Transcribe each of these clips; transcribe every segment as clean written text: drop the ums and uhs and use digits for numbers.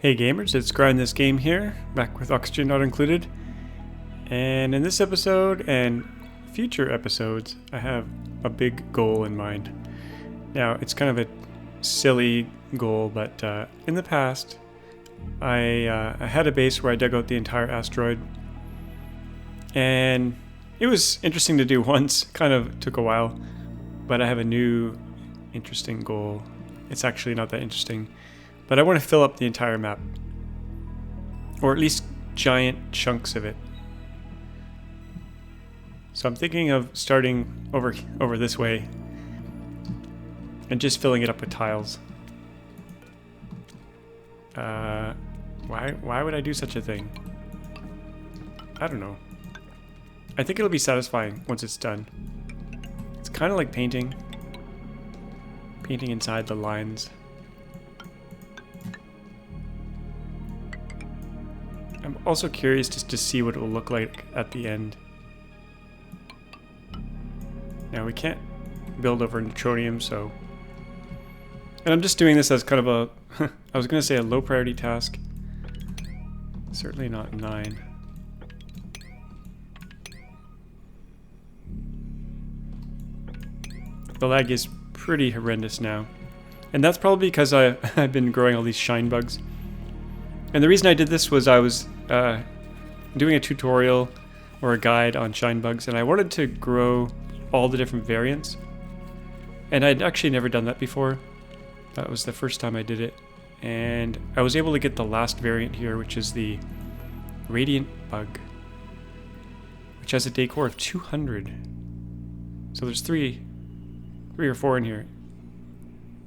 Hey gamers, it's Grind This Game here, back with Oxygen Not Included. And in this episode and future episodes, I have a big goal in mind. Now, it's kind of a silly goal, but in the past, I had a base where I dug out the entire asteroid. And it was interesting to do once, kind of took a while, but I have a new interesting goal. It's actually not that interesting. But I want to fill up the entire map. Or at least giant chunks of it. So I'm thinking of starting over this way. And just filling it up with tiles. Why would I do such a thing? I don't know. I think it'll be satisfying once it's done. It's kind of like painting. Painting inside the lines. I'm also curious just to see what it will look like at the end. Now we can't build over neutronium, so... And I'm just doing this as kind of a... I was going to say a low priority task. Certainly not 9. The lag is pretty horrendous now. And that's probably because I've been growing all these shine bugs. And the reason I did this was I was doing a tutorial or a guide on shine bugs, and I wanted to grow all the different variants. And I'd actually never done that before. That was the first time I did it. And I was able to get the last variant here, which is the radiant bug, which has a decor of 200. So there's three or four in here.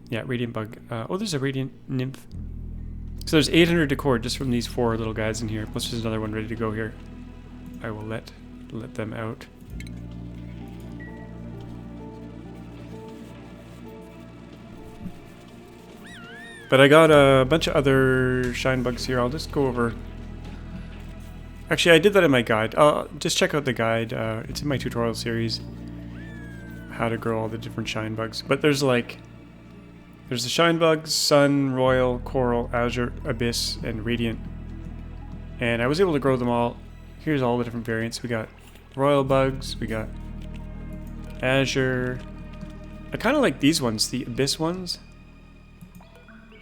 Yeah, radiant bug. Oh, there's a radiant nymph. So there's 800 decor just from these 4 little guys in here. Plus there's another one ready to go here. I will let them out. But I got a bunch of other shine bugs here. I'll just go over. Actually, I did that in my guide. Just check out the guide. It's in my tutorial series. How to grow all the different shine bugs. But there's like... There's the shine bugs, sun, royal, coral, azure, abyss, and radiant. And I was able to grow them all. Here's all the different variants. We got royal bugs, we got azure. I kind of like these ones, the abyss ones.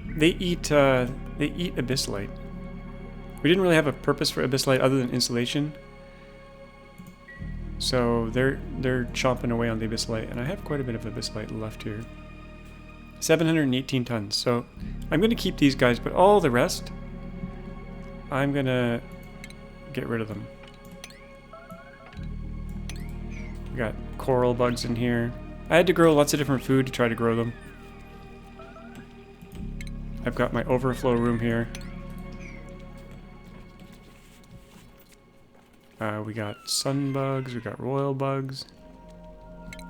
They eat abyss light. We didn't really have a purpose for abyss light other than insulation. So they're chomping away on the abyss light, and I have quite a bit of abyss light left here. 718 tons. So I'm going to keep these guys, but all the rest, I'm going to get rid of them. We got coral bugs in here. I had to grow lots of different food to try to grow them. I've got my overflow room here. We got sun bugs, we got royal bugs.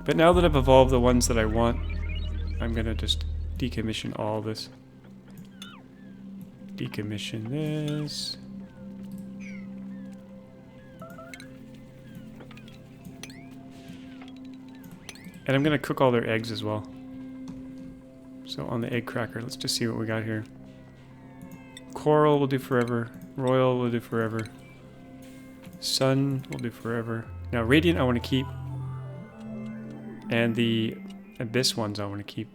But now that I've evolved the ones that I want, I'm gonna just decommission all this. Decommission this. And I'm gonna cook all their eggs as well. So on the egg cracker, let's just see what we got here. Coral will do forever. Royal will do forever. Sun will do forever. Now radiant I want to keep. And the abyss ones I want to keep.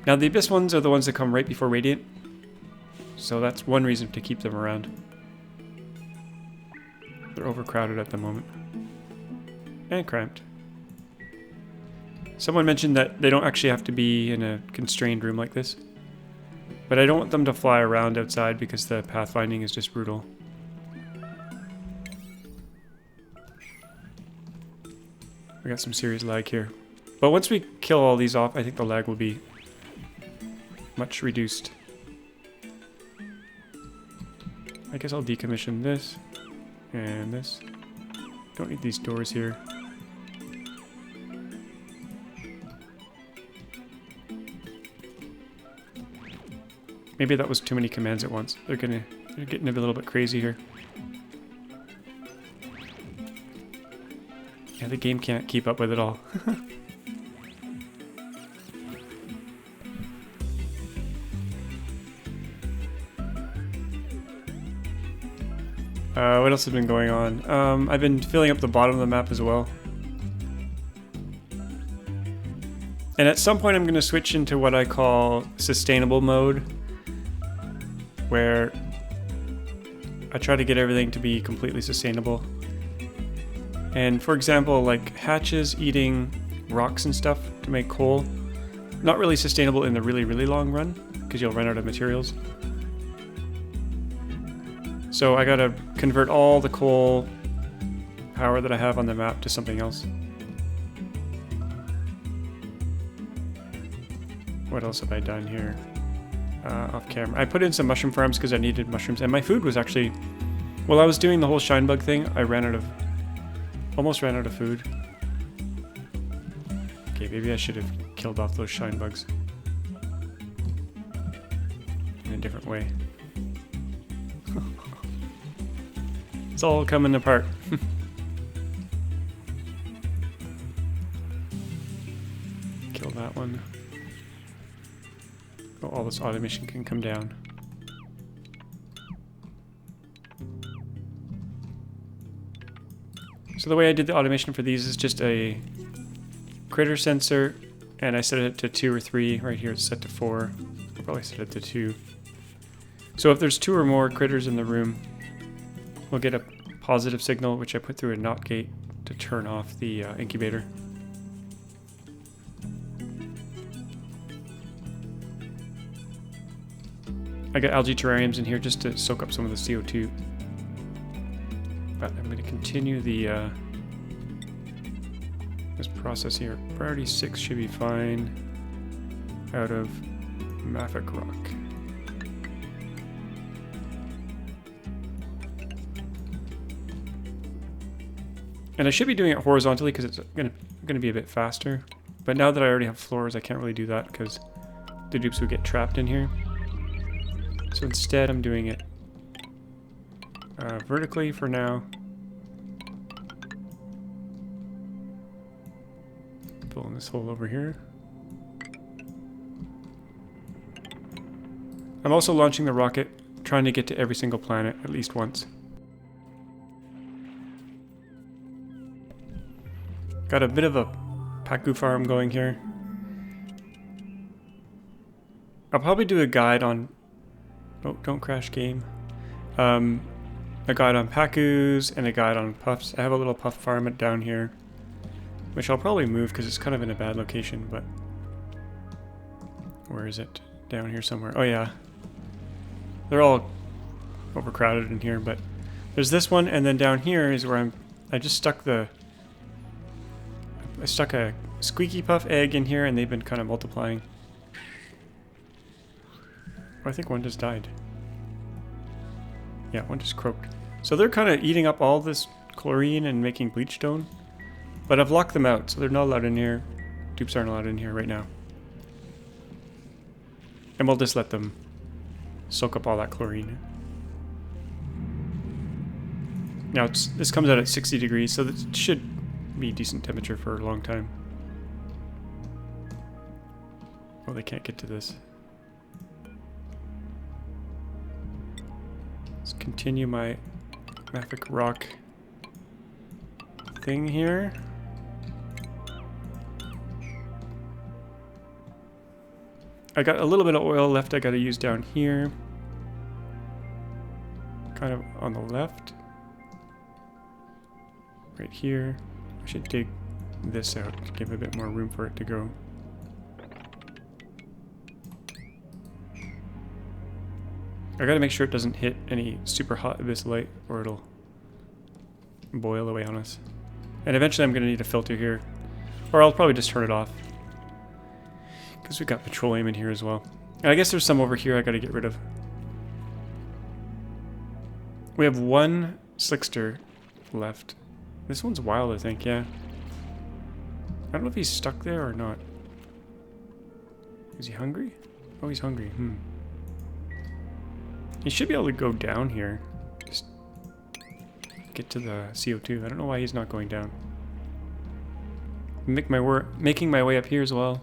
Now the abyss ones are the ones that come right before radiant. So that's one reason to keep them around. They're overcrowded at the moment. And cramped. Someone mentioned that they don't actually have to be in a constrained room like this. But I don't want them to fly around outside because the pathfinding is just brutal. We got some serious lag here. But once we kill all these off, I think the lag will be much reduced. I guess I'll decommission this and this. Don't need these doors here. Maybe that was too many commands at once. They're getting a little bit crazy here. Yeah, the game can't keep up with it all. What else has been going on? I've been filling up the bottom of the map as well. And at some point I'm going to switch into what I call sustainable mode, where I try to get everything to be completely sustainable. And for example, like hatches eating rocks and stuff to make coal, not really sustainable in the really, really long run, because you'll run out of materials. So I gotta convert all the coal power that I have on the map to something else. What else have I done here? Off camera. I put in some mushroom farms because I needed mushrooms, and my food was actually... While I was doing the whole shine bug thing, I almost ran out of food. Okay, maybe I should have killed off those shine bugs in a different way. It's all coming apart. Kill that one. Oh, all this automation can come down. So the way I did the automation for these is just a critter sensor, and I set it to 2 or 3. Right here it's set to 4. I'll probably set it to 2. So if there's 2 or more critters in the room, we'll get a positive signal, which I put through a NOT gate to turn off the incubator. I got algae terrariums in here just to soak up some of the CO2. But I'm going to continue the this process here. Priority 6 should be fine out of mafic rock. And I should be doing it horizontally because it's going to be a bit faster. But now that I already have floors, I can't really do that because the dupes would get trapped in here. So instead, I'm doing it vertically for now. Filling this hole over here. I'm also launching the rocket, trying to get to every single planet at least once. Got a bit of a Paku farm going here. I'll probably do a guide on... Oh, don't crash game. A guide on Pakus and a guide on puffs. I have a little puff farm down here, which I'll probably move because it's kind of in a bad location, but... Where is it? Down here somewhere. Oh yeah. They're all overcrowded in here, but... There's this one, and then down here is where I just stuck the... I stuck a squeaky puff egg in here, and they've been kind of multiplying. Oh, I think one just died. Yeah, one just croaked. So they're kind of eating up all this chlorine and making bleach stone. But I've locked them out, so they're not allowed in here. Dupes aren't allowed in here right now. And we'll just let them soak up all that chlorine. Now, this comes out at 60 degrees, so this should be decent temperature for a long time. Oh, they can't get to this. Let's continue my mafic rock thing here. I got a little bit of oil left I gotta use down here. Kind of on the left. Right here. I should dig this out to give a bit more room for it to go. I gotta make sure it doesn't hit any super hot abyss light or it'll boil away on us. And eventually I'm gonna need a filter here. Or I'll probably just turn it off. Because we've got petroleum in here as well. And I guess there's some over here I gotta get rid of. We have one slickster left. This one's wild, I think, yeah. I don't know if he's stuck there or not. Is he hungry? Oh, he's hungry. He should be able to go down here. Just get to the CO2. I don't know why he's not going down. Making my way up here as well.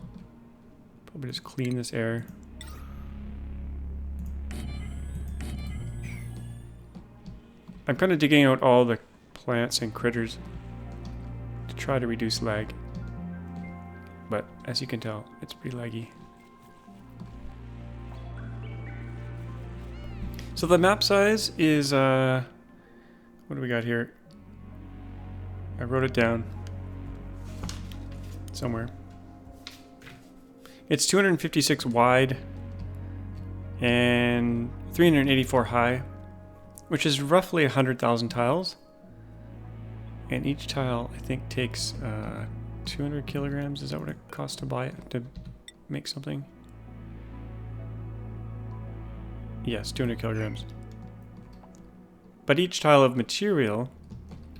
Probably just clean this air. I'm kind of digging out all the plants and critters to try to reduce lag. But as you can tell, it's pretty laggy. So the map size is, what do we got here? I wrote it down somewhere. It's 256 wide and 384 high, which is roughly 100,000 tiles. And each tile, I think, takes 200 kilograms. Is that what it costs to buy it, to make something? Yes, 200 kilograms. But each tile of material,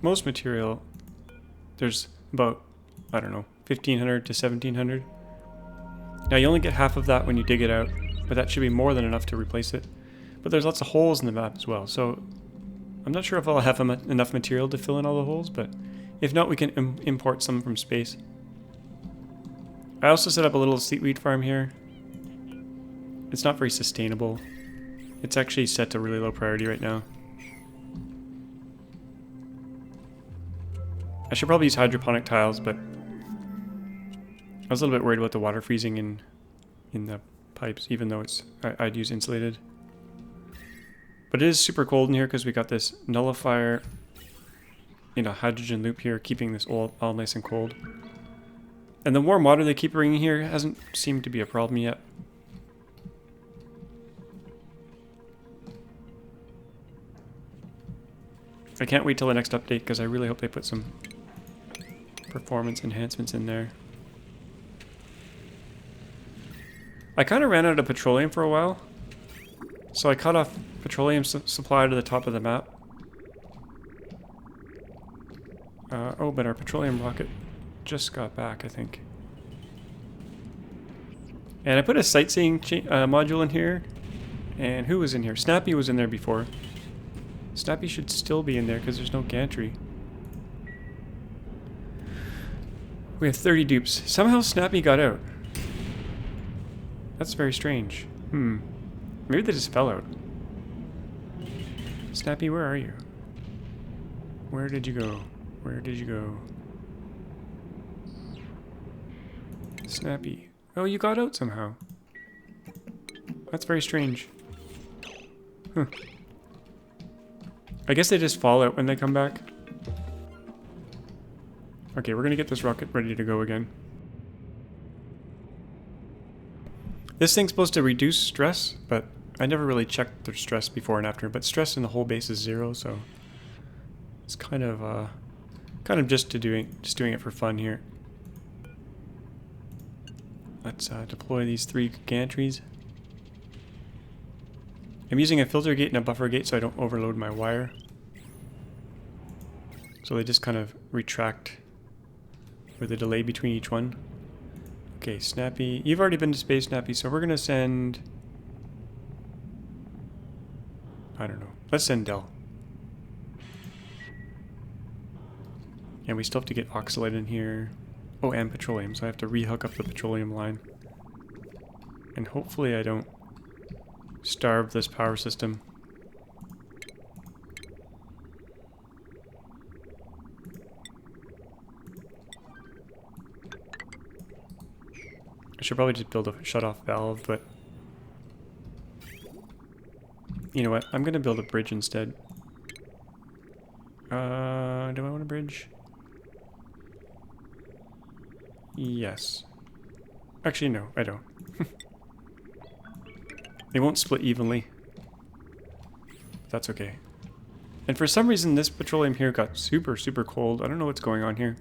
most material, there's about, I don't know, 1,500 to 1,700. Now you only get half of that when you dig it out, but that should be more than enough to replace it. But there's lots of holes in the map as well, so I'm not sure if I'll have enough material to fill in all the holes, but if not, we can import some from space. I also set up a little seaweed farm here. It's not very sustainable. It's actually set to really low priority right now. I should probably use hydroponic tiles, but I was a little bit worried about the water freezing in the pipes, even though I'd use insulated. But it is super cold in here because we got this nullifier in a hydrogen loop here, keeping this all nice and cold. And the warm water they keep bringing here hasn't seemed to be a problem yet. I can't wait till the next update because I really hope they put some performance enhancements in there. I kind of ran out of petroleum for a while, so I cut off petroleum supply to the top of the map. Oh, but our petroleum rocket just got back, I think. And I put a sightseeing module in here. And who was in here? Snappy was in there before. Snappy should still be in there because there's no gantry. We have 30 dupes. Somehow Snappy got out. That's very strange. Maybe they just fell out. Snappy, where are you? Where did you go? Where did you go? Snappy. Oh, you got out somehow. That's very strange. Huh. I guess they just fall out when they come back. Okay, we're gonna get this rocket ready to go again. This thing's supposed to reduce stress, but I never really checked the stress before and after. But stress in the whole base is 0, so it's kind of just doing it for fun here. Let's deploy these 3 gantries. I'm using a filter gate and a buffer gate so I don't overload my wire. So they just kind of retract with a delay between each one. Okay, Snappy. You've already been to space, Snappy, so we're going to send... I don't know. Let's send Del. And we still have to get oxalate in here. Oh, and petroleum, so I have to rehook up the petroleum line. And hopefully I don't starve this power system. I should probably just build a shut-off valve, but... You know what? I'm gonna build a bridge instead. Do I want a bridge? Yes. Actually, no, I don't. They won't split evenly. That's okay. And for some reason, this petroleum here got super, super cold. I don't know what's going on here.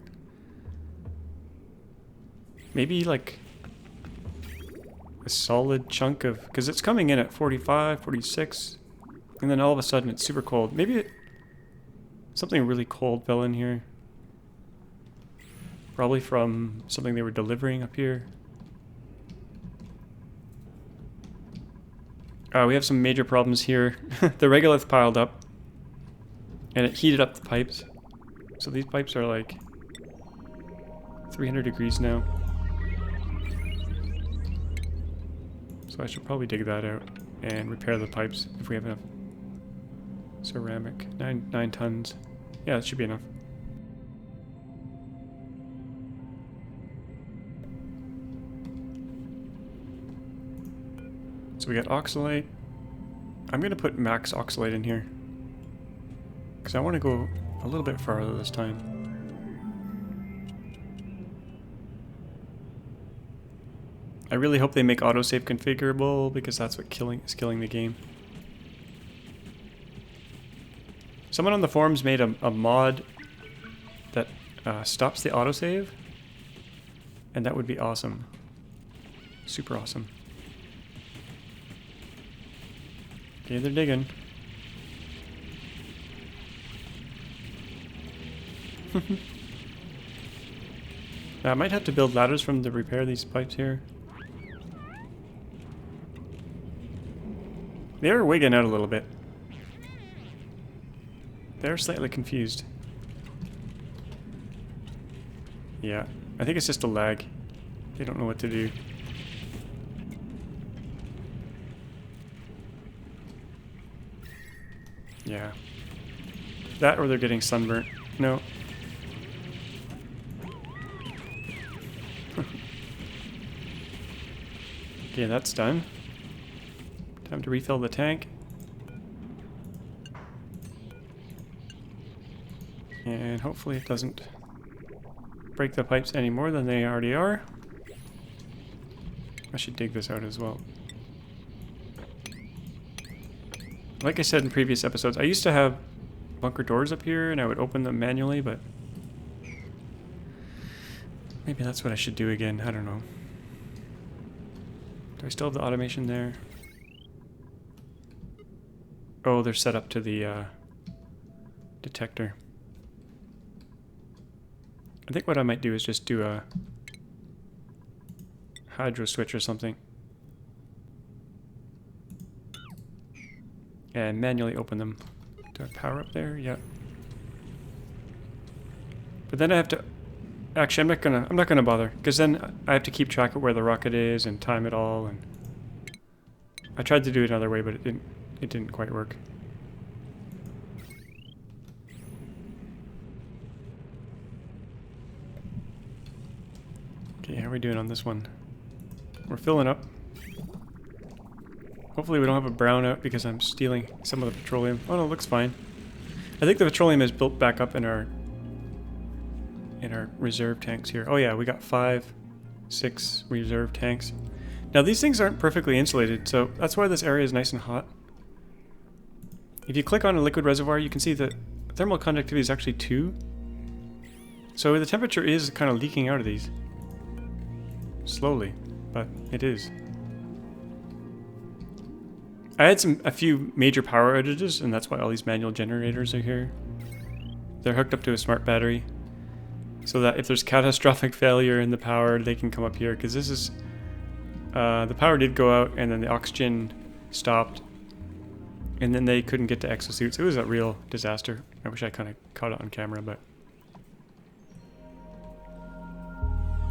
Maybe, like, a solid chunk of... Because it's coming in at 45, 46. And then all of a sudden, it's super cold. Maybe something really cold fell in here. Probably from something they were delivering up here. We have some major problems here. The regolith piled up. And it heated up the pipes. So these pipes are like 300 degrees now. So I should probably dig that out and repair the pipes if we have enough. Ceramic, 9 tons. Yeah, that should be enough. So we got oxalate. I'm gonna put max oxalate in here, because I want to go a little bit farther this time. I really hope they make autosave configurable, because that's what is killing the game. Someone on the forums made a mod that stops the autosave, and that would be awesome. Super awesome. Okay, they're digging. Now, I might have to build ladders from to repair these pipes here. They're wigging out a little bit. They're slightly confused. Yeah, I think it's just a lag. They don't know what to do. Yeah. That or they're getting sunburnt. No. Okay, that's done. Time to refill the tank. And hopefully it doesn't break the pipes any more than they already are. I should dig this out as well. Like I said in previous episodes, I used to have bunker doors up here and I would open them manually, but maybe that's what I should do again. I don't know. Do I still have the automation there? Oh, they're set up to the detector. I think what I might do is just do a hydro switch or something. And manually open them. Do I power up there? Yeah. But then I have to... Actually, I'm not gonna bother, because then I have to keep track of where the rocket is and time it all, and... I tried to do it another way, but it didn't quite work. Okay, how are we doing on this one? We're filling up. Hopefully we don't have a brownout because I'm stealing some of the petroleum. Oh no, it looks fine. I think the petroleum is built back up in our reserve tanks here. Oh yeah, we got 5, 6 reserve tanks. Now these things aren't perfectly insulated, so that's why this area is nice and hot. If you click on a liquid reservoir, you can see that thermal conductivity is actually 2. So the temperature is kind of leaking out of these. Slowly, but it is. I had a few major power outages, and that's why all these manual generators are here. They're hooked up to a smart battery, so that if there's catastrophic failure in the power, they can come up here, because this is... the power did go out, and then the oxygen stopped, and then they couldn't get to exosuits. It was a real disaster. I wish I kind of caught it on camera, but...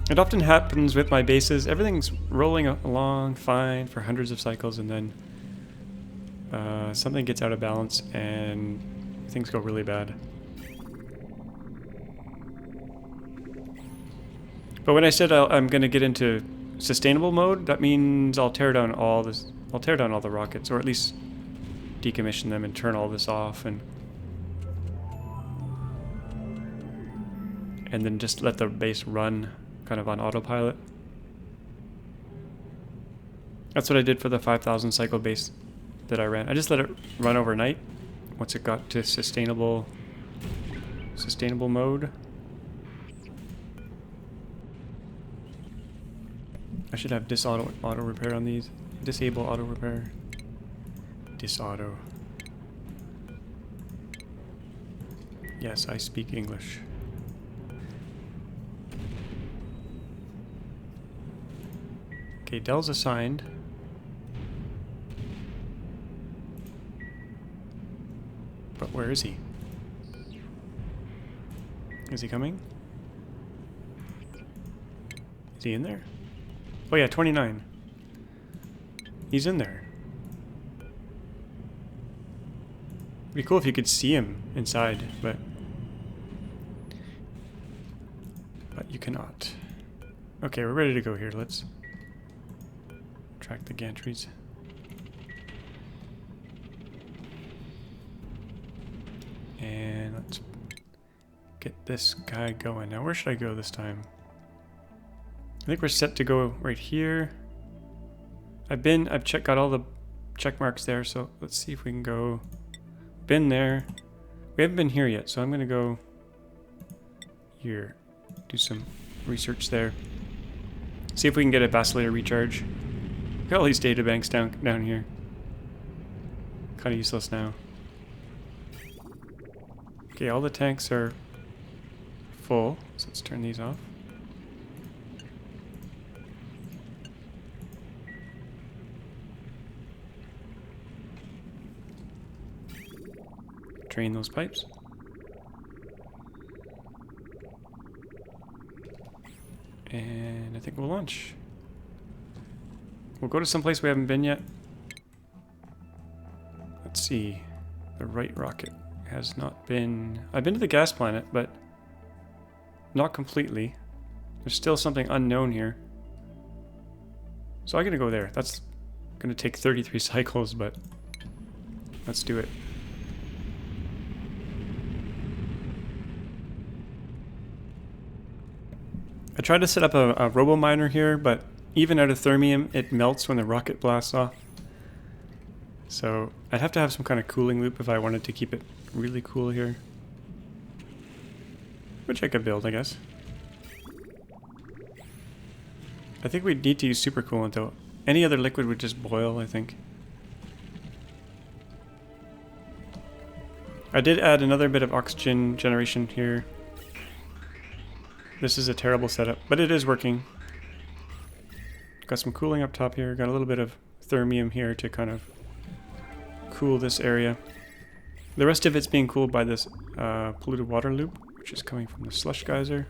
It often happens with my bases. Everything's rolling along fine for hundreds of cycles, and then something gets out of balance, and things go really bad. But when I said I'm going to get into sustainable mode, that means I'll tear down all this. I'll tear down all the rockets, or at least decommission them and turn all this off, and then just let the base run kind of on autopilot. That's what I did for the 5,000 cycle base that I ran. I just let it run overnight once it got to sustainable mode. I should have auto repair on these. Disable auto repair. Disauto. Yes, I speak English. Okay, Dell's assigned. But where is he? Is he coming? Is he in there? Oh yeah, 29. He's in there. It'd be cool if you could see him inside, but you cannot. Okay, we're ready to go here. Let's track the gantries. And let's get this guy going. Now, where should I go this time? I think we're set to go right here. I've got all the check marks there, so let's see if we can go. Been there. We haven't been here yet, so I'm gonna go here. Do some research there. See if we can get a vacillator recharge. Got all these data banks down here. Kind of useless now. Okay, all the tanks are full, so let's turn these off. Drain those pipes. And I think we'll launch. We'll go to some place we haven't been yet. Let's see. The right rocket has not been... I've been to the gas planet, but not completely. There's still something unknown here. So I'm gonna go there. That's gonna take 33 cycles, but let's do it. I tried to set up a robo-miner here, but even out of thermium, it melts when the rocket blasts off. So I'd have to have some kind of cooling loop if I wanted to keep it really cool here. Which I could build, I guess. I think we'd need to use supercoolant though. Any other liquid would just boil, I think. I did add another bit of oxygen generation here. This is a terrible setup, but it is working. Got some cooling up top here. Got a little bit of thermium here to kind of cool this area. The rest of it's being cooled by this polluted water loop, which is coming from the slush geyser.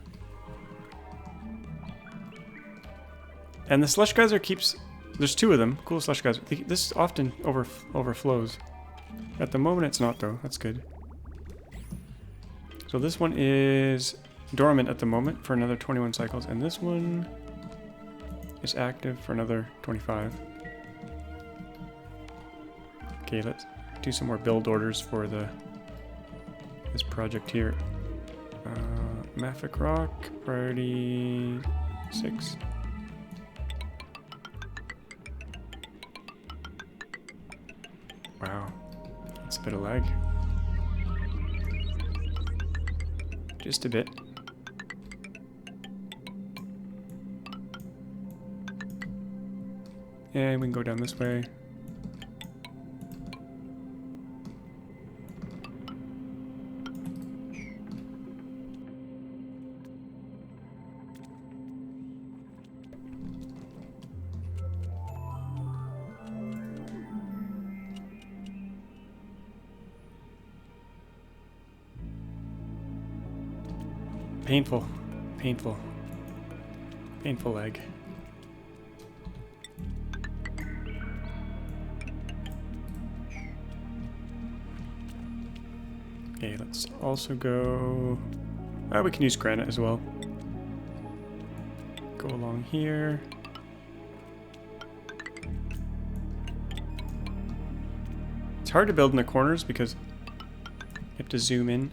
And the slush geyser keeps... There's two of them. Cool slush geyser. This often overflows. At the moment it's not though. That's good. So this one is dormant at the moment for another 21 cycles, and this one is active for another 25. Okay, let's do some more build orders for this project here. Mafic Rock, priority 6. Wow, that's a bit of lag. Just a bit. And we can go down this way. Painful, painful, painful lag. Okay, let's also go... we can use granite as well. Go along here. It's hard to build in the corners because you have to zoom in.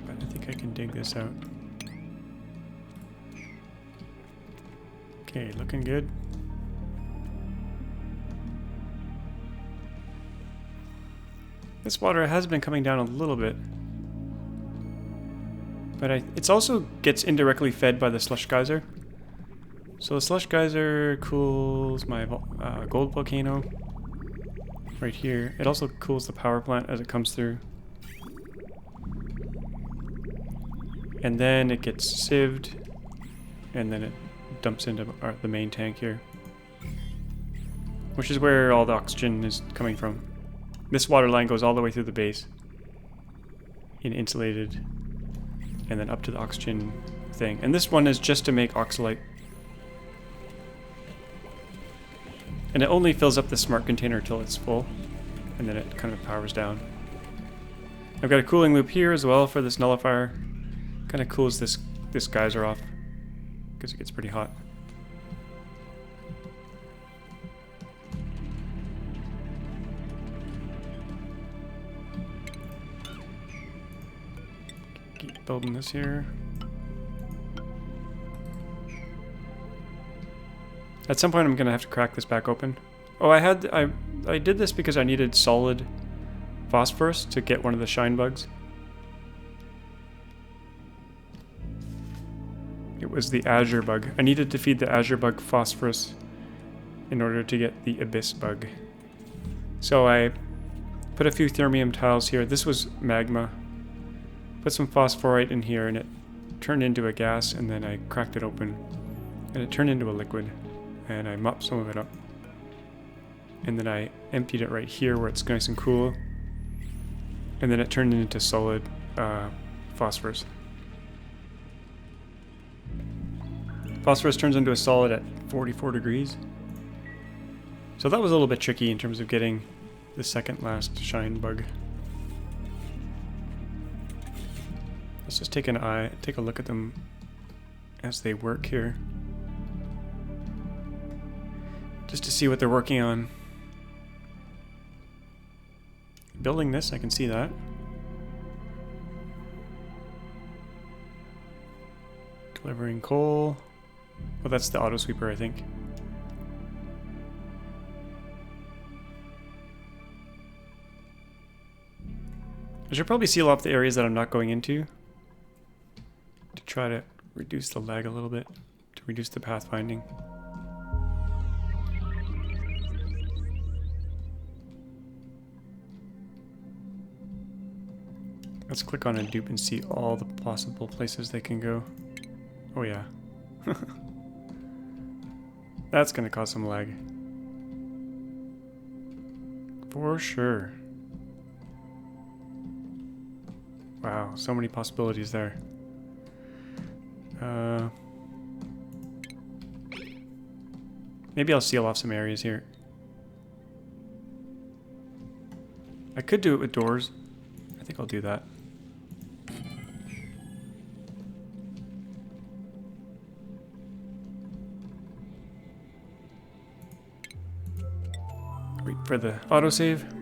But I think I can dig this out. Okay, looking good. This water has been coming down a little bit, but it's also gets indirectly fed by the slush geyser. So the slush geyser cools my gold volcano right here. It also cools the power plant as it comes through. And then it gets sieved, and then it dumps into the main tank here, which is where all the oxygen is coming from. This water line goes all the way through the base in insulated, and then up to the oxygen thing. And this one is just to make oxalite. And it only fills up the smart container till it's full, and then it kind of powers down. I've got a cooling loop here as well for this nullifier. Kind of cools this geyser off because it gets pretty hot. Keep building this here. At some point I'm gonna have to crack this back open. Oh, I did this because I needed solid phosphorus to get one of the shine bugs. It was the azure bug. I needed to feed the azure bug phosphorus in order to get the abyss bug. So I put a few thermium tiles here. This was magma. Put some phosphorite in here and it turned into a gas, and then I cracked it open and it turned into a liquid, and I mopped some of it up. And then I emptied it right here where it's nice and cool. And then it turned into solid phosphorus. Phosphorus turns into a solid at 44 degrees. So that was a little bit tricky in terms of getting the second last shine bug. Let's just take a look at them as they work here. Just to see what they're working on. Building this, I can see that. Delivering coal. Oh, that's the auto sweeper, I think. I should probably seal off the areas that I'm not going into to try to reduce the lag a little bit, to reduce the pathfinding. Let's click on a dupe and see all the possible places they can go. Oh yeah. That's gonna cause some lag. For sure. Wow, so many possibilities there. Maybe I'll seal off some areas here. I could do it with doors. I think I'll do that. Wait for the autosave.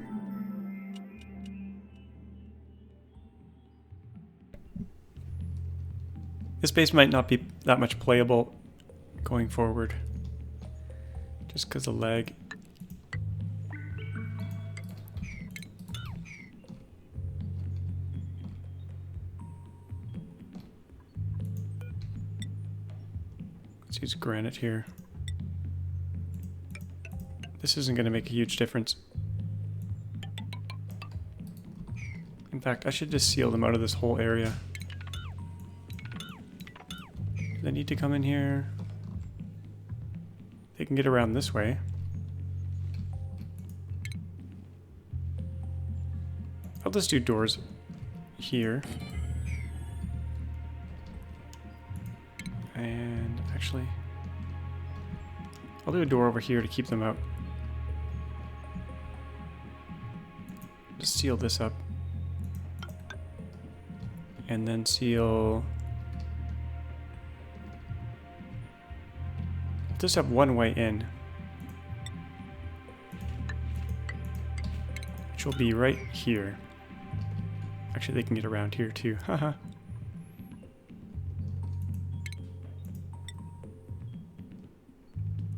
This base might not be that much playable going forward, just because of lag. Let's use granite here. This isn't going to make a huge difference. In fact, I should just seal them out of this whole area. They need to come in here. They can get around this way. I'll just do doors here. And actually, I'll do a door over here to keep them out. Just seal this up. And then seal... just have one way in, which will be right here. Actually, they can get around here too. Haha.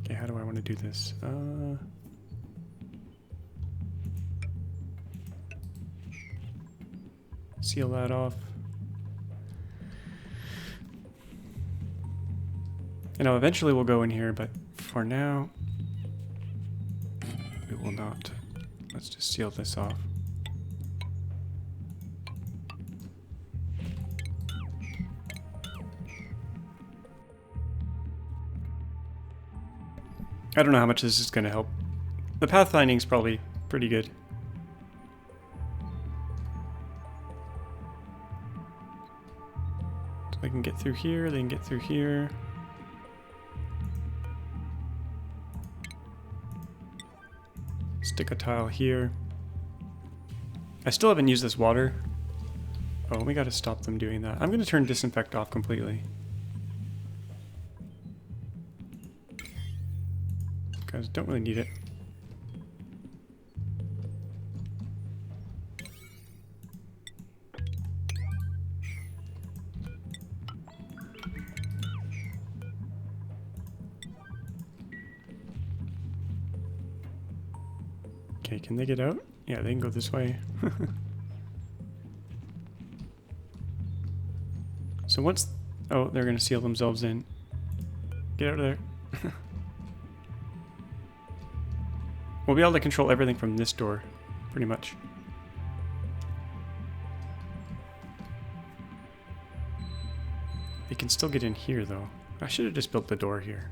Okay, how do I want to do this? Seal that off. You know, eventually we'll go in here, but for now, we will not. Let's just seal this off. I don't know how much this is going to help. The pathfinding is probably pretty good. So they can get through here, they can get through here. Stick a tile here. I still haven't used this water. Oh, we gotta stop them doing that. I'm gonna turn disinfect off completely. Because don't really need it. Okay, can they get out? Yeah, they can go this way. So once... Oh, they're gonna seal themselves in. Get out of there. We'll be able to control everything from this door, pretty much. They can still get in here, though. I should have just built the door here.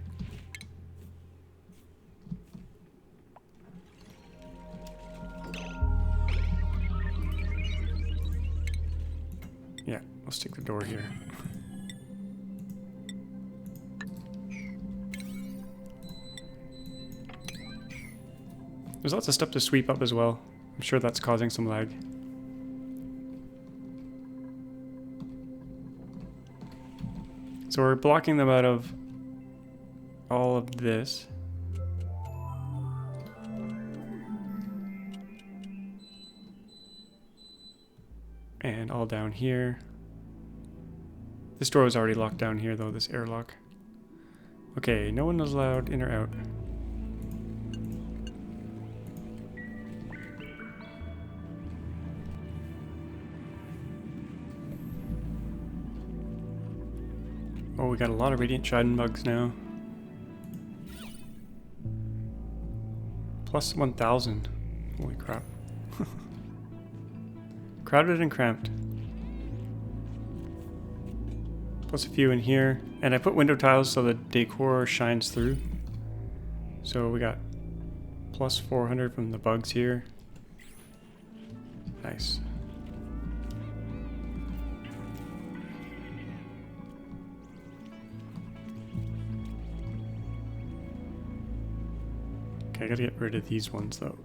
Yeah, we'll stick the door here. There's lots of stuff to sweep up as well. I'm sure that's causing some lag. So we're blocking them out of all of this. And all down here. This door was already locked down here though, this airlock. Okay, no one is allowed in or out. Oh, we got a lot of radiant shine bugs now. Plus 1,000. Holy crap. Crowded and cramped. Plus a few in here. And I put window tiles so the decor shines through. So we got plus 400 from the bugs here. Nice. Okay, I gotta get rid of these ones though.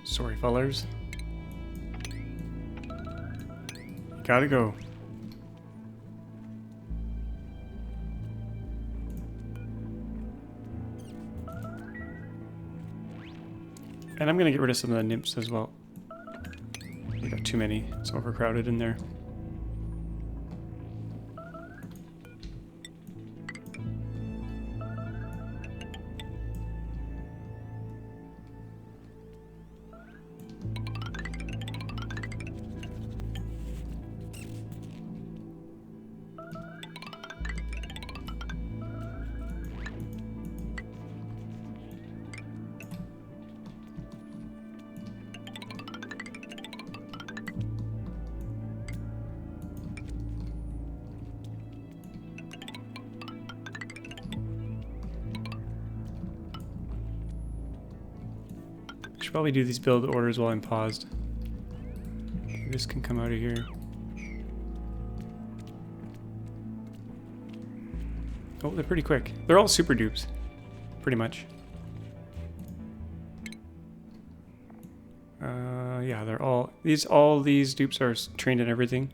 Sorry, fellers. Gotta go. And I'm gonna get rid of some of the nymphs as well. We got too many. It's overcrowded in there. Should probably do these build orders while I'm paused. This can come out of here. Oh, they're pretty quick. They're all super dupes, pretty much. Yeah, they're all these dupes are trained in everything.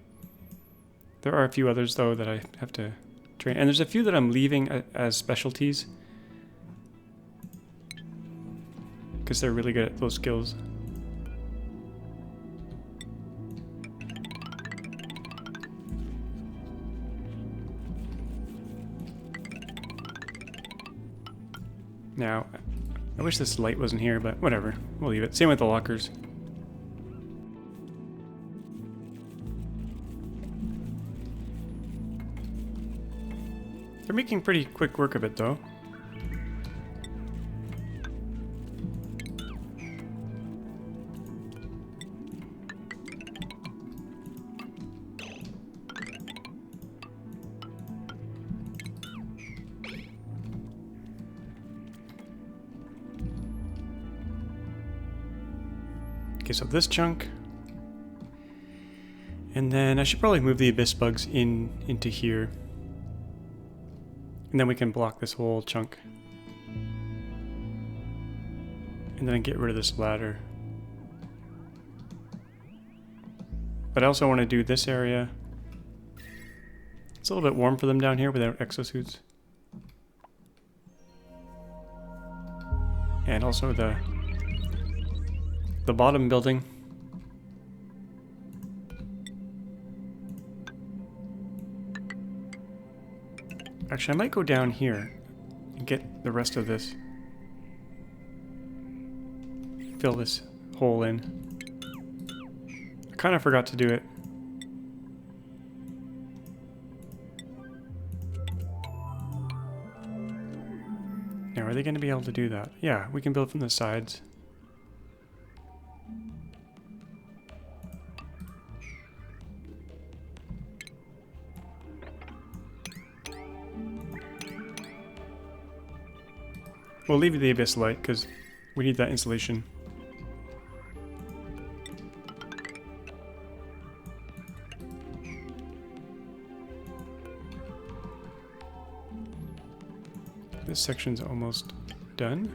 There are a few others though that I have to train, and there's a few that I'm leaving as specialties. Because they're really good at those skills. Now, I wish this light wasn't here, but whatever. We'll leave it. Same with the lockers. They're making pretty quick work of it, though. Okay, so this chunk, and then I should probably move the abyss bugs into here, and then we can block this whole chunk. And And then get rid of this ladder. But I also want to do this area. It's a little bit warm for them down here without exosuits. And also the bottom building. Actually, I might go down here and get the rest of this. Fill this hole in. I kind of forgot to do it. Now, are they going to be able to do that? Yeah, we can build from the sides. We'll leave the abyss light because we need that insulation. This section's almost done.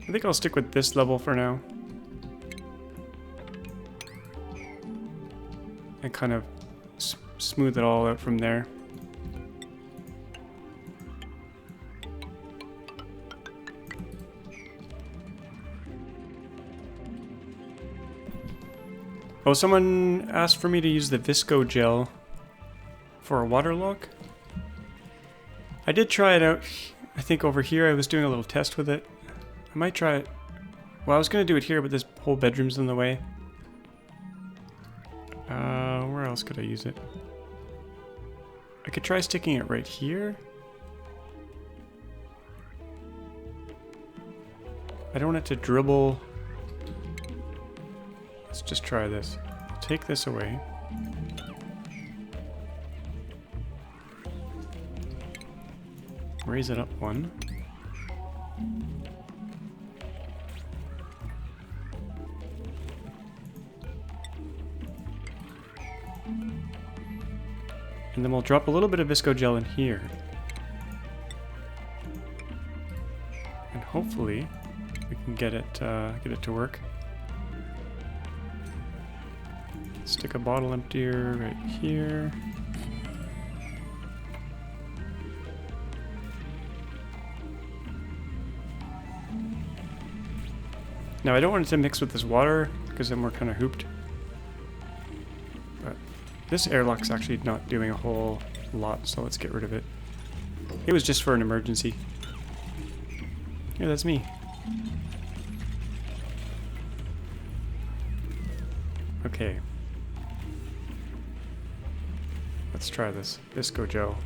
I think I'll stick with this level for now. And kind of smooth it all out from there. Oh, someone asked for me to use the visco-gel for a water lock. I did try it out. I think over here I was doing a little test with it. I might try it. Well, I was going to do it here, but this whole bedroom's in the way. Where else could I use it? I could try sticking it right here. I don't want it to dribble. Let's just try this. Take this away. Raise it up one. And then we'll drop a little bit of visco-gel in here. And hopefully we can get it to work. Stick a bottle emptier right here. Now I don't want it to mix with this water because then we're kind of hooped. But this airlock's actually not doing a whole lot, so let's get rid of it. It was just for an emergency. Yeah, that's me. Okay. Let's try this visco-gel.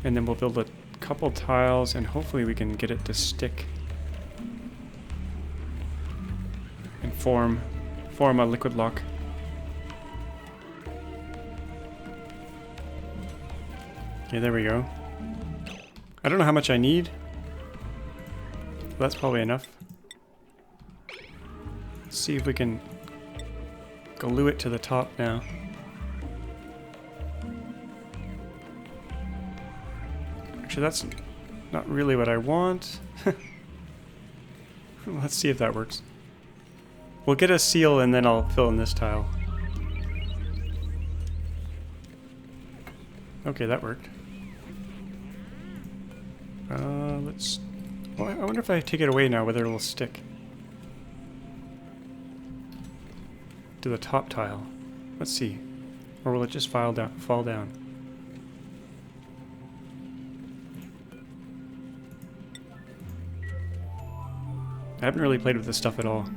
And then we'll build a couple tiles and hopefully we can get it to stick and form a liquid lock. Okay, there we go. I don't know how much I need. That's probably enough. Let's see if we can glue it to the top now. Actually, that's not really what I want. Let's see if that works. We'll get a seal and then I'll fill in this tile. Okay, that worked. Let's... Well, I wonder if I take it away now, whether it'll stick to the top tile. Let's see. Or will it just fall down? I haven't really played with this stuff at all.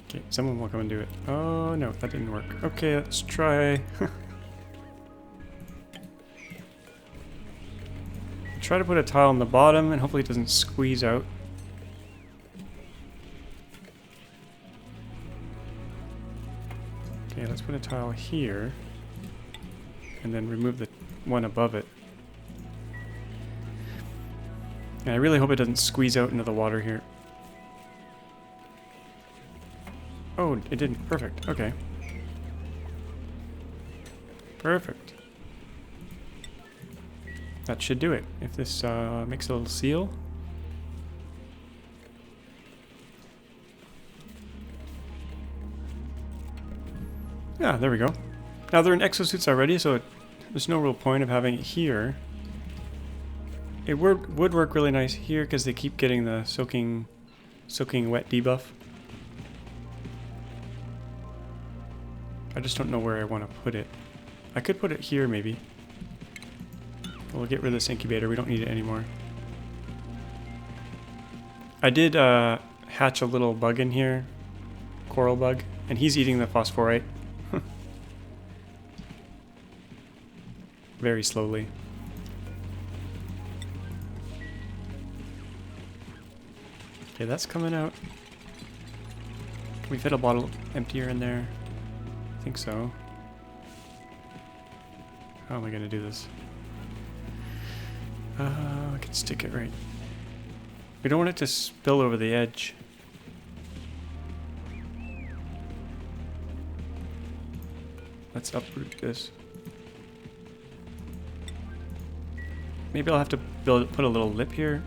Okay, someone will come and do it. Oh no, that didn't work. Okay, let's try... Try to put a tile on the bottom and hopefully it doesn't squeeze out. Okay, let's put a tile here. And then remove the one above it. And I really hope it doesn't squeeze out into the water here. Oh, it didn't. Perfect. Okay. Perfect. That should do it. If this makes a little seal. Yeah, there we go. Now they're in exosuits already, so there's no real point of having it here. It would work really nice here because they keep getting the soaking wet debuff. I just don't know where I want to put it. I could put it here maybe. We'll get rid of this incubator. We don't need it anymore. I did hatch a little bug in here. Coral bug. And he's eating the phosphorite. Very slowly. Okay, that's coming out. Can we fit a bottle emptier in there? I think so. How am I going to do this? I can stick it right. We don't want it to spill over the edge. Let's uproot this. Maybe I'll have to put a little lip here.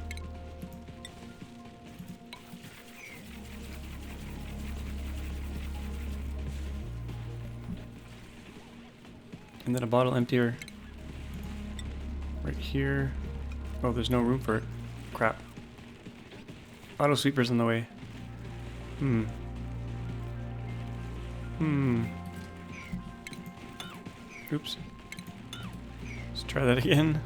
And then a bottle emptier right here. Oh, there's no room for it. Crap. Auto sweeper's in the way. Oops. Let's try that again.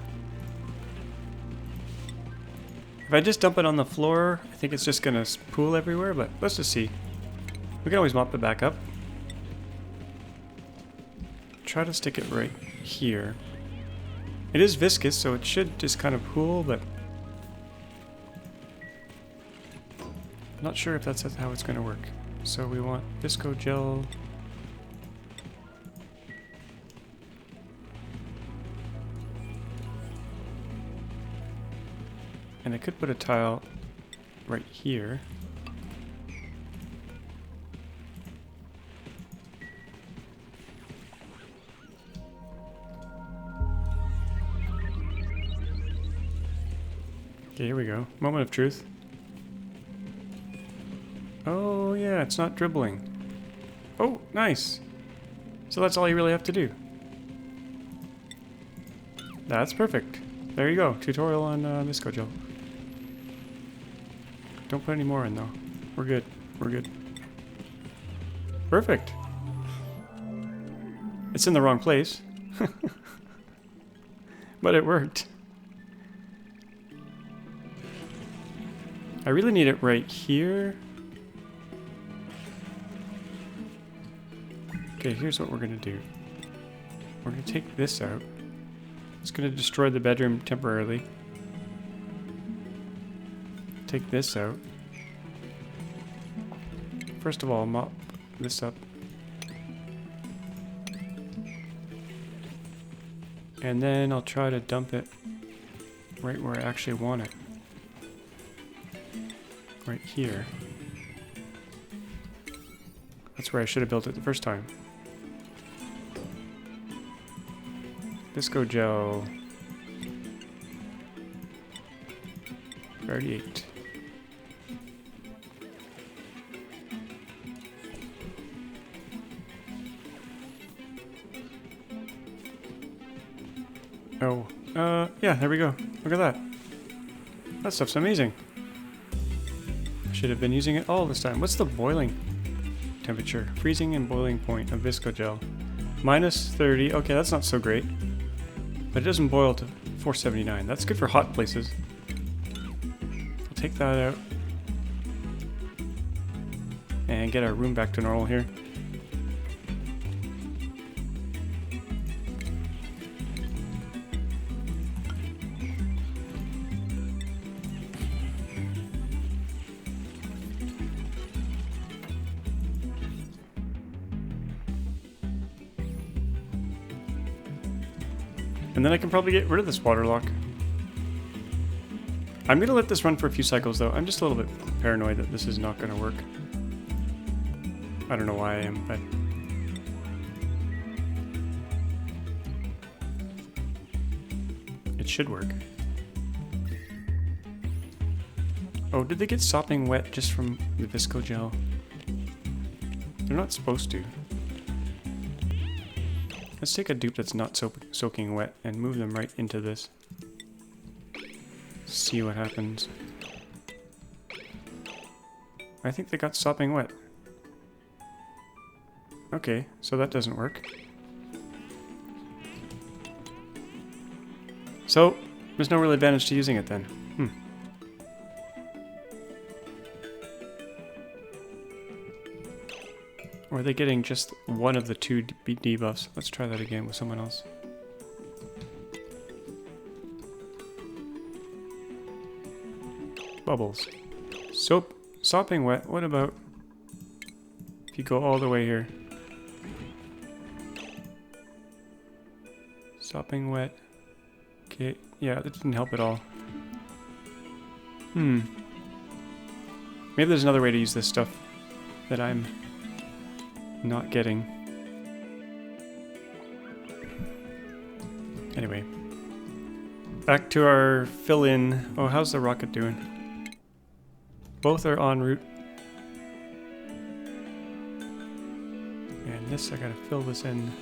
If I just dump it on the floor, I think it's just gonna pool everywhere, but let's just see. We can always mop it back up. Try to stick it right here. It is viscous, so it should just kind of pool, but I'm not sure if that's how it's gonna work. So we want visco-gel. And I could put a tile right here. Okay, here we go. Moment of truth. Oh yeah, it's not dribbling. Oh, nice. So that's all you really have to do. That's perfect. There you go. Tutorial on visco-gel. Don't put any more in though. We're good. We're good. Perfect. It's in the wrong place. But it worked. I really need it right here. Okay, here's what we're gonna do. We're gonna take this out. It's gonna destroy the bedroom temporarily. Take this out. First of all, mop this up. And then I'll try to dump it right where I actually want it. Right here. That's where I should have built it the first time. Visco-gel. 38. Oh, yeah, there we go. Look at that. That stuff's amazing. I should have been using it all this time. What's the boiling temperature? Freezing and boiling point of visco-gel. Minus 30. Okay, that's not so great. But it doesn't boil to 479. That's good for hot places. I'll take that out. And get our room back to normal here. And then I can probably get rid of this water lock. I'm going to let this run for a few cycles, though. I'm just a little bit paranoid that this is not going to work. I don't know why I am, but... it should work. Oh, did they get sopping wet just from the visco-gel? They're not supposed to. Let's take a dupe that's not soaking wet and move them right into this. See what happens. I think they got sopping wet. Okay, so that doesn't work. So, there's no real advantage to using it then. Or are they getting just one of the two debuffs? Let's try that again with someone else. Bubbles. Soap. Sopping wet. What about if you go all the way here? Sopping wet. Okay. Yeah, that didn't help at all. Maybe there's another way to use this stuff that I'm not getting. Anyway. Back to our fill-in. Oh, how's the rocket doing? Both are en route. And this, I gotta fill this in.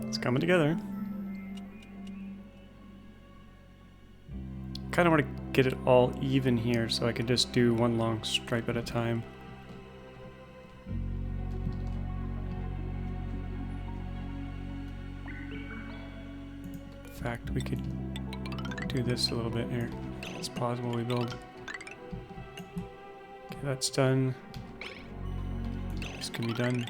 It's coming together. Kind of want to get it all even here so I can just do one long stripe at a time. In fact, we could do this a little bit here. Let's pause while we build. Okay, that's done. This can be done.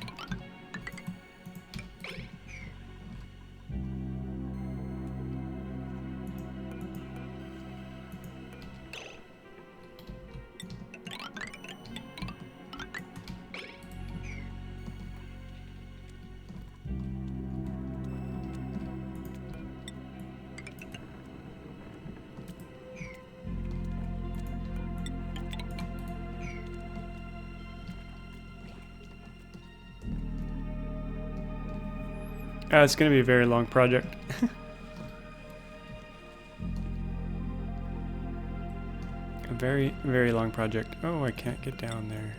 It's going to be a very long project. A very, very long project. Oh, I can't get down there.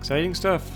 Exciting stuff.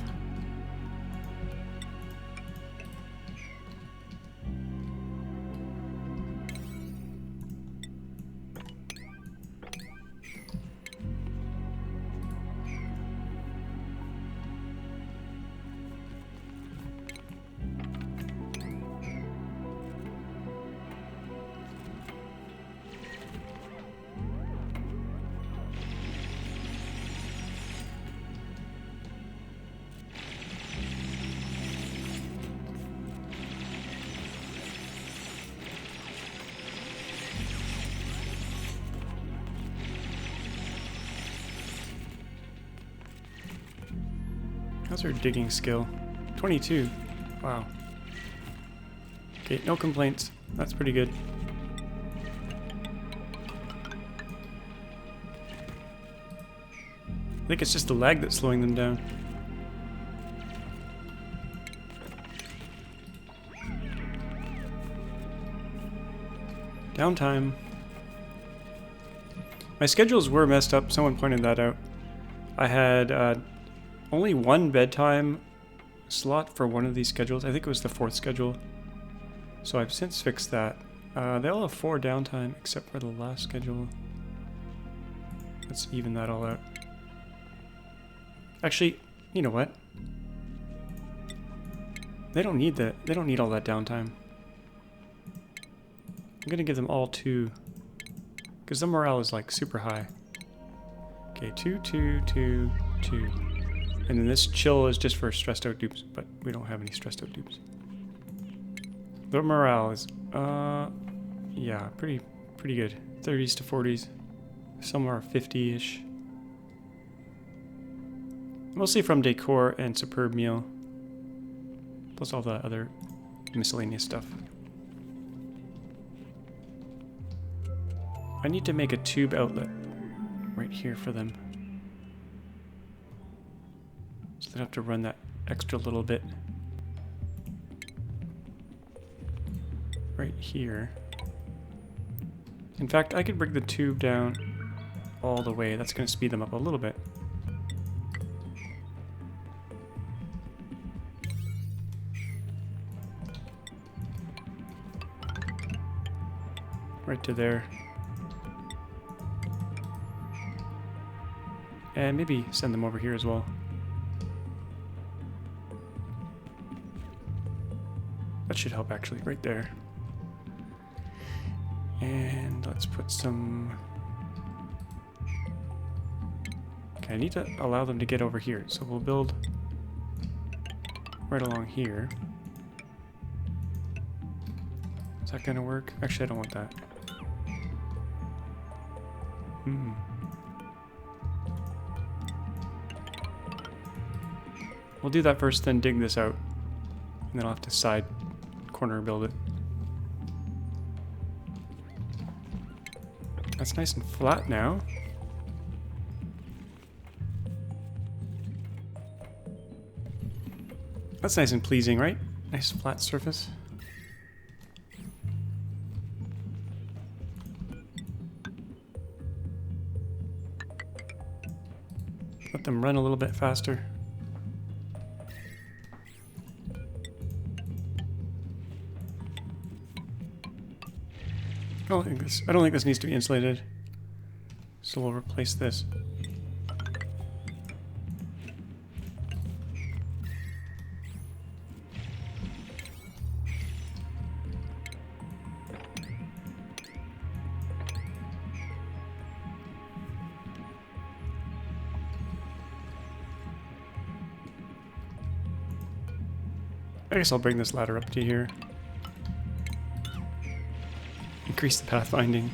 How's her digging skill? 22. Wow. Okay, no complaints. That's pretty good. I think it's just the lag that's slowing them down. Downtime. My schedules were messed up. Someone pointed that out. I had only one bedtime slot for one of these schedules. I think it was the 4th schedule. So I've since fixed that. They all have 4 downtime except for the last schedule. Let's even that all out. Actually, you know what? They don't need that. They don't need all that downtime. I'm gonna give them all 2, because the morale is like super high. Okay, 2, 2, 2, 2. And then this chill is just for stressed out dupes, but we don't have any stressed out dupes. The morale is, yeah, pretty good. 30s to 40s. Some are 50-ish. Mostly from decor and superb meal. Plus all the other miscellaneous stuff. I need to make a tube outlet right here for them. So they have to run that extra little bit. Right here. In fact, I could bring the tube down all the way. That's going to speed them up a little bit. Right to there. And maybe send them over here as well. That should help actually, right there. And let's put some... Okay, I need to allow them to get over here. So we'll build right along here. Is that gonna work? Actually, I don't want that. We'll do that first, then dig this out. And then I'll have to side corner build it. That's nice and flat now. That's nice and pleasing, right? Nice flat surface. Let them run a little bit faster. I don't think this needs to be insulated. So we'll replace this. I guess I'll bring this ladder up to here. Increase the pathfinding.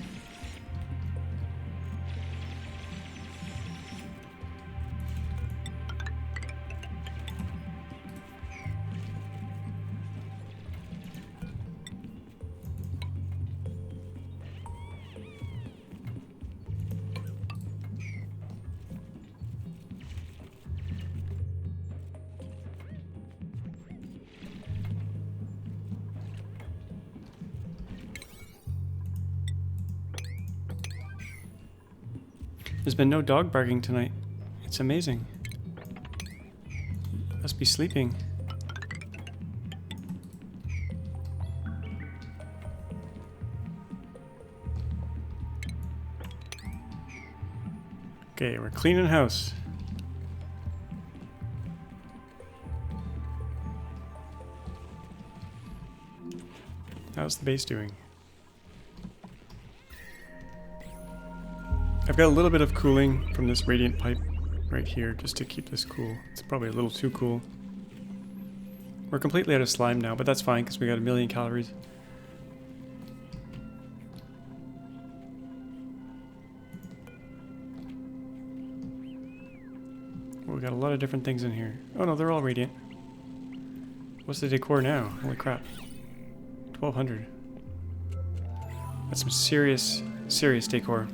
There's been no dog barking tonight. It's amazing. Must be sleeping. Okay, we're cleaning house. How's the base doing? I've got a little bit of cooling from this radiant pipe right here just to keep this cool. It's probably a little too cool. We're completely out of slime now, but that's fine because we got 1,000,000 calories. We got a lot of different things in here. Oh no, they're all radiant. What's the decor now? Holy crap. 1200. That's some serious, serious decor.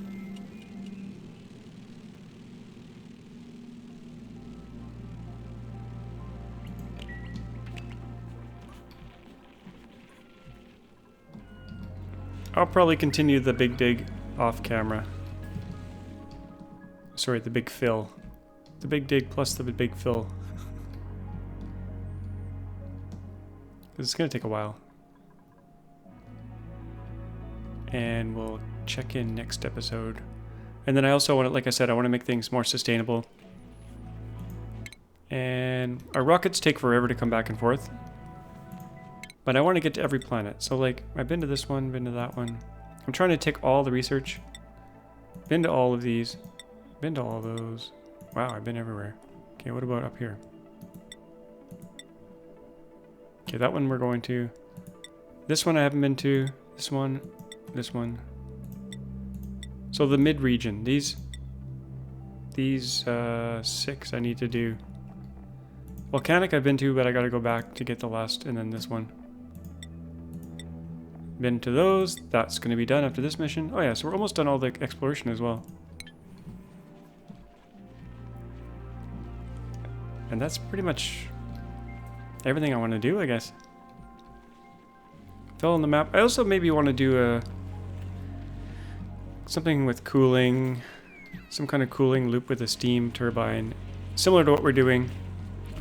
I'll probably continue the big dig off camera. Sorry, the big fill. The big dig plus the big fill. Because it's going to take a while. And we'll check in next episode. And then I also want to, like I said, I want to make things more sustainable. And our rockets take forever to come back and forth. But I want to get to every planet. So like, I've been to this one, been to that one. I'm trying to take all the research. Been to all of these. Been to all those. Wow, I've been everywhere. Okay, what about up here? Okay, that one we're going to. This one I haven't been to. This one. This one. So the mid-region. These 6 I need to do. Volcanic I've been to, but I gotta go back to get the last, and then this one. Been to those. That's going to be done after this mission. Oh yeah, so we're almost done all the exploration as well. And that's pretty much everything I want to do, I guess. Fill in the map. I also maybe want to do something with cooling, some kind of cooling loop with a steam turbine, similar to what we're doing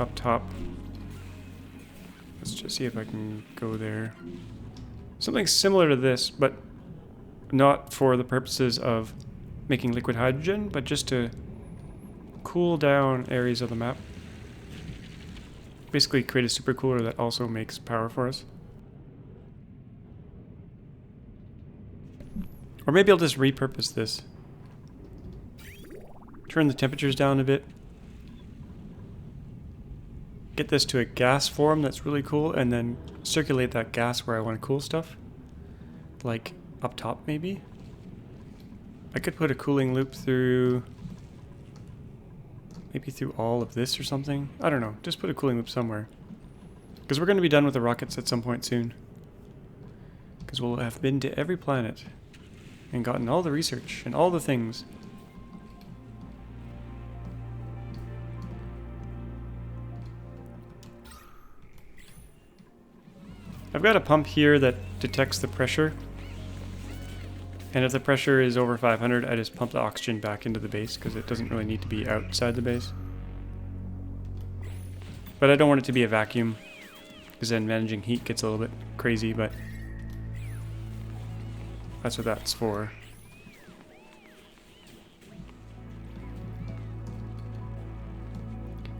up top. Let's just see if I can go there. Something similar to this, but not for the purposes of making liquid hydrogen, but just to cool down areas of the map. Basically create a supercooler that also makes power for us. Or maybe I'll just repurpose this. Turn the temperatures down a bit. Get this to a gas form that's really cool, and then circulate that gas where I want to cool stuff. Like up top, maybe? I could put a cooling loop through... maybe through all of this or something? I don't know. Just put a cooling loop somewhere. Because we're going to be done with the rockets at some point soon. Because we'll have been to every planet. And gotten all the research and all the things. I've got a pump here that detects the pressure. And if the pressure is over 500, I just pump the oxygen back into the base because it doesn't really need to be outside the base. But I don't want it to be a vacuum because then managing heat gets a little bit crazy, but that's what that's for.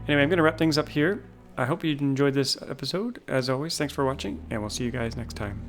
Anyway, I'm going to wrap things up here. I hope you enjoyed this episode. As always, thanks for watching, and we'll see you guys next time.